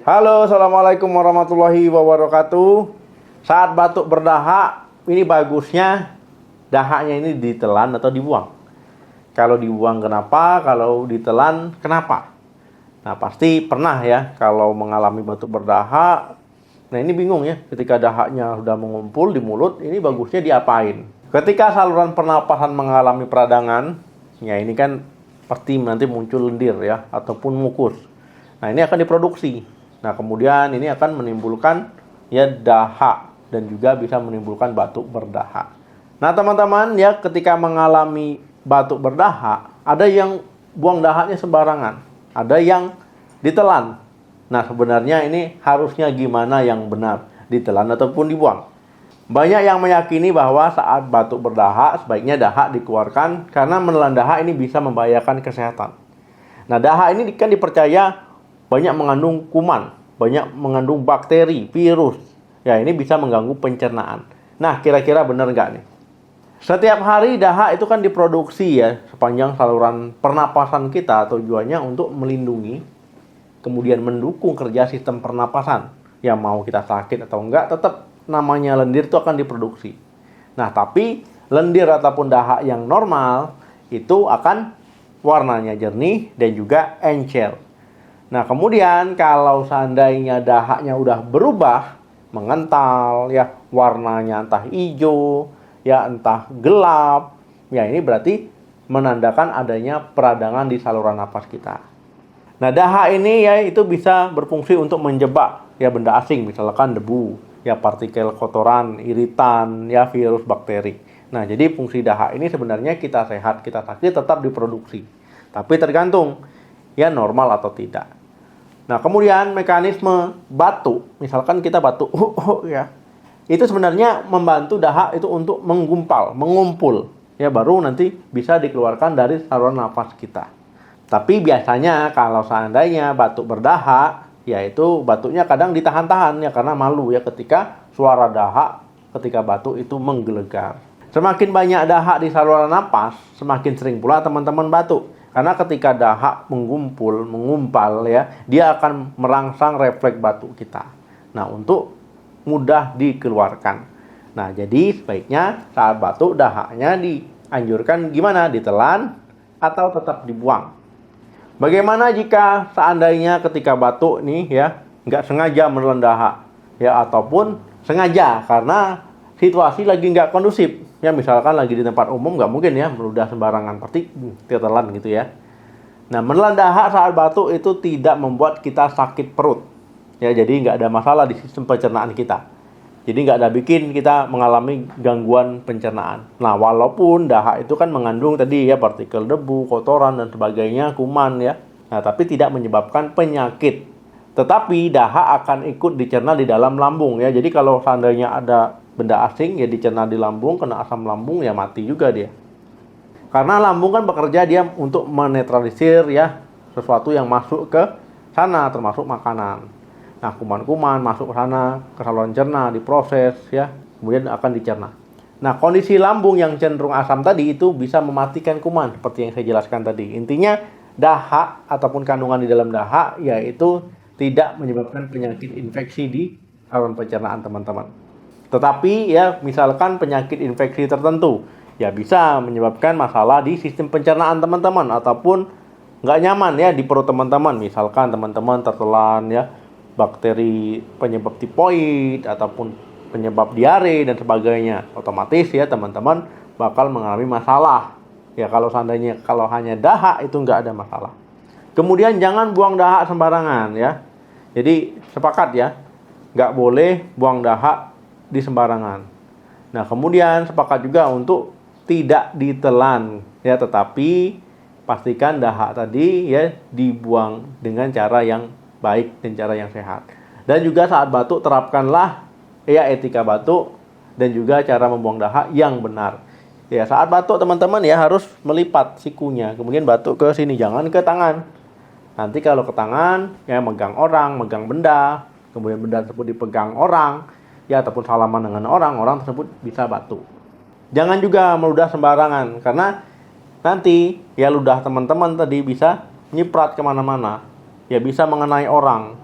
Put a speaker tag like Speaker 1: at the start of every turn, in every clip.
Speaker 1: Halo, assalamualaikum warahmatullahi wabarakatuh. Saat batuk berdahak, ini bagusnya dahaknya ini ditelan atau dibuang. Kalau dibuang kenapa? Kalau ditelan kenapa? Nah, pasti pernah ya kalau mengalami batuk berdahak. Nah, ini bingung ya, ketika dahaknya sudah mengumpul di mulut, ini bagusnya diapain? Ketika saluran pernapasan mengalami peradangan, ya ini kan pasti nanti muncul lendir ya, ataupun mukus. Nah, ini akan diproduksi. Nah, kemudian ini akan menimbulkan ya dahak dan juga bisa menimbulkan batuk berdahak. Nah, teman-teman ya, ketika mengalami batuk berdahak, ada yang buang dahaknya sembarangan, ada yang ditelan. Nah, sebenarnya ini harusnya gimana yang benar, ditelan ataupun dibuang? Banyak yang meyakini bahwa saat batuk berdahak, sebaiknya dahak dikeluarkan karena menelan dahak ini bisa membahayakan kesehatan. Nah, dahak ini kan dipercaya banyak mengandung kuman, banyak mengandung bakteri, virus. Ya, ini bisa mengganggu pencernaan. Nah, kira-kira benar nggak nih? Setiap hari dahak itu kan diproduksi ya, sepanjang saluran pernapasan kita, tujuannya untuk melindungi, kemudian mendukung kerja sistem pernapasan. Yang mau kita sakit atau enggak, tetap namanya lendir itu akan diproduksi. Nah, tapi lendir ataupun dahak yang normal, itu akan warnanya jernih dan juga encer. Nah, kemudian kalau seandainya dahaknya udah berubah, mengental, ya warnanya entah hijau, ya entah gelap, ya ini berarti menandakan adanya peradangan di saluran napas kita. Nah, dahak ini ya itu bisa berfungsi untuk menjebak ya benda asing, misalkan debu, ya partikel kotoran, iritan, ya virus, bakteri. Nah, jadi fungsi dahak ini sebenarnya kita sehat, kita sakit tetap diproduksi. Tapi tergantung ya normal atau tidak. Nah, kemudian mekanisme batuk, misalkan kita batuk, ya, itu sebenarnya membantu dahak itu untuk mengumpul, ya baru nanti bisa dikeluarkan dari saluran nafas kita. Tapi biasanya kalau seandainya batuk berdahak, yaitu batuknya kadang ditahan-tahan ya karena malu ya ketika suara dahak ketika batuk itu menggelegar. Semakin banyak dahak di saluran nafas, semakin sering pula teman-teman batuk. Karena ketika dahak mengumpal ya, dia akan merangsang refleks batuk kita. Nah, untuk mudah dikeluarkan. Nah, jadi sebaiknya saat batuk dahaknya dianjurkan gimana? Ditelan atau tetap dibuang. Bagaimana jika seandainya ketika batuk nih ya, nggak sengaja menelan dahak ya, ataupun sengaja karena situasi lagi nggak kondusif. Ya, misalkan lagi di tempat umum nggak mungkin ya meludah sembarangan, pasti ditelan gitu ya. Nah, menelan dahak saat batuk itu tidak membuat kita sakit perut. Ya, jadi nggak ada masalah di sistem pencernaan kita. Jadi nggak ada bikin kita mengalami gangguan pencernaan. Nah, walaupun dahak itu kan mengandung tadi ya partikel debu, kotoran dan sebagainya, kuman ya. Nah, tapi tidak menyebabkan penyakit. Tetapi dahak akan ikut dicerna di dalam lambung ya. Jadi kalau seandainya ada benda asing ya dicerna di lambung, kena asam lambung ya mati juga dia. Karena lambung kan bekerja dia untuk menetralisir ya sesuatu yang masuk ke sana termasuk makanan. Nah, kuman-kuman masuk ke sana, ke saluran cerna, diproses ya, kemudian akan dicerna. Nah, kondisi lambung yang cenderung asam tadi itu bisa mematikan kuman seperti yang saya jelaskan tadi. Intinya dahak ataupun kandungan di dalam dahak yaitu tidak menyebabkan penyakit infeksi di saluran pencernaan teman-teman. Tetapi ya misalkan penyakit infeksi tertentu ya bisa menyebabkan masalah di sistem pencernaan teman-teman ataupun nggak nyaman ya di perut teman-teman. Misalkan teman-teman tertelan ya bakteri penyebab tifoid ataupun penyebab diare dan sebagainya. Otomatis ya teman-teman bakal mengalami masalah. Ya kalau seandainya kalau hanya dahak itu nggak ada masalah. Kemudian jangan buang dahak sembarangan ya. Jadi sepakat ya, nggak boleh buang dahak di sembarangan. Nah, kemudian sepakat juga untuk tidak ditelan ya, tetapi pastikan dahak tadi ya dibuang dengan cara yang baik dan cara yang sehat. Dan juga saat batuk terapkanlah ya etika batuk dan juga cara membuang dahak yang benar. Ya, saat batuk teman-teman ya harus melipat sikunya, kemudian batuk ke sini, jangan ke tangan. Nanti kalau ke tangan ya megang orang, megang benda, kemudian benda tersebut dipegang orang ya ataupun salaman dengan orang tersebut bisa batuk. Jangan juga meludah sembarangan karena nanti ya ludah teman-teman tadi bisa nyiprat kemana-mana, ya bisa mengenai orang.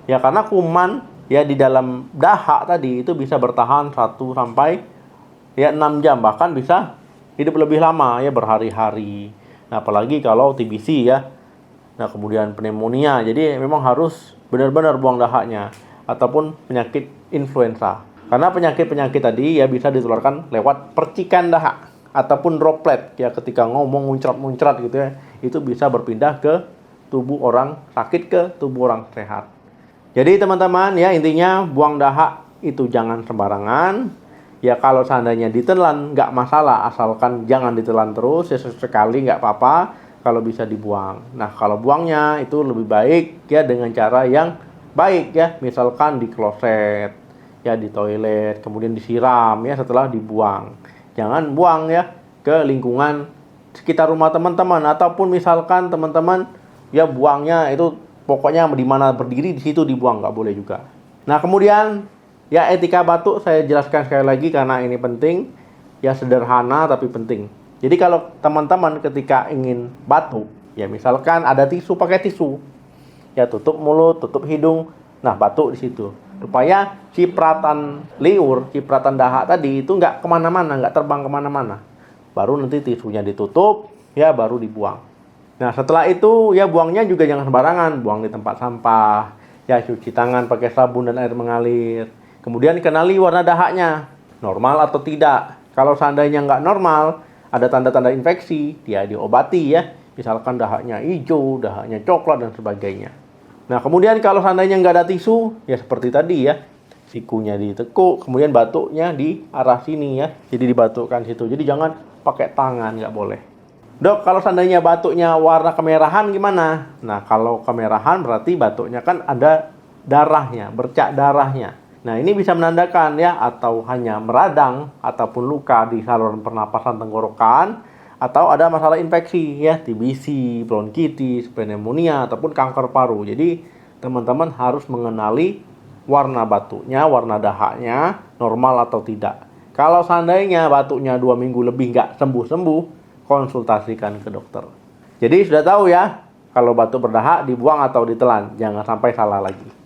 Speaker 1: Ya karena kuman ya di dalam dahak tadi itu bisa bertahan 1 sampai 6 jam, bahkan bisa hidup lebih lama ya, berhari-hari. Nah, apalagi kalau TBC ya. Nah, kemudian pneumonia. Jadi memang harus benar-benar buang dahaknya, ataupun penyakit influenza. Karena penyakit-penyakit tadi ya bisa ditularkan lewat percikan dahak ataupun droplet ya, ketika ngomong muncrat-muncrat gitu ya. Itu bisa berpindah ke tubuh orang sakit ke tubuh orang sehat. Jadi teman-teman ya, intinya buang dahak itu jangan sembarangan. Ya kalau seandainya ditelan nggak masalah, asalkan jangan ditelan terus, ya sesekali nggak apa-apa, kalau bisa dibuang. Nah kalau buangnya itu lebih baik ya dengan cara yang baik ya, misalkan di kloset, ya di toilet, kemudian disiram ya setelah dibuang. Jangan buang ya ke lingkungan sekitar rumah teman-teman, ataupun misalkan teman-teman ya buangnya itu pokoknya di mana berdiri di situ dibuang, nggak boleh juga. Nah kemudian ya etika batuk saya jelaskan sekali lagi karena ini penting, ya sederhana tapi penting. Jadi kalau teman-teman ketika ingin batuk, ya misalkan ada tisu, pakai tisu, ya tutup mulut, tutup hidung, nah batuk di situ, supaya cipratan liur, cipratan dahak tadi itu nggak kemana-mana, nggak terbang kemana-mana. Baru nanti tisunya ditutup, ya baru dibuang. Nah setelah itu ya buangnya juga jangan sembarangan, buang di tempat sampah, ya cuci tangan pakai sabun dan air mengalir. Kemudian kenali warna dahaknya, normal atau tidak. Kalau seandainya nggak normal, ada tanda-tanda infeksi, dia diobati ya. Misalkan dahaknya hijau, dahaknya coklat dan sebagainya. Nah kemudian kalau seandainya nggak ada tisu, ya seperti tadi ya, sikunya ditekuk, kemudian batuknya di arah sini ya, jadi dibatukkan situ. Jadi jangan pakai tangan, nggak boleh. Dok, kalau seandainya batuknya warna kemerahan gimana? Nah kalau kemerahan berarti batuknya kan ada darahnya, bercak darahnya. Nah ini bisa menandakan ya, atau hanya meradang ataupun luka di saluran pernapasan tenggorokan, atau ada masalah infeksi ya, TBC, bronkitis, pneumonia ataupun kanker paru. Jadi teman-teman harus mengenali warna batuknya, warna dahaknya normal atau tidak. Kalau seandainya batuknya 2 minggu lebih nggak sembuh-sembuh, konsultasikan ke dokter. Jadi sudah tahu ya, kalau batuk berdahak dibuang atau ditelan, jangan sampai salah lagi.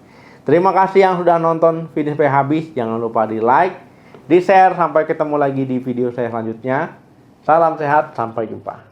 Speaker 1: Terima kasih yang sudah nonton video sampai habis. Jangan lupa di like, di share. Sampai ketemu lagi di video saya selanjutnya. Salam sehat, sampai jumpa.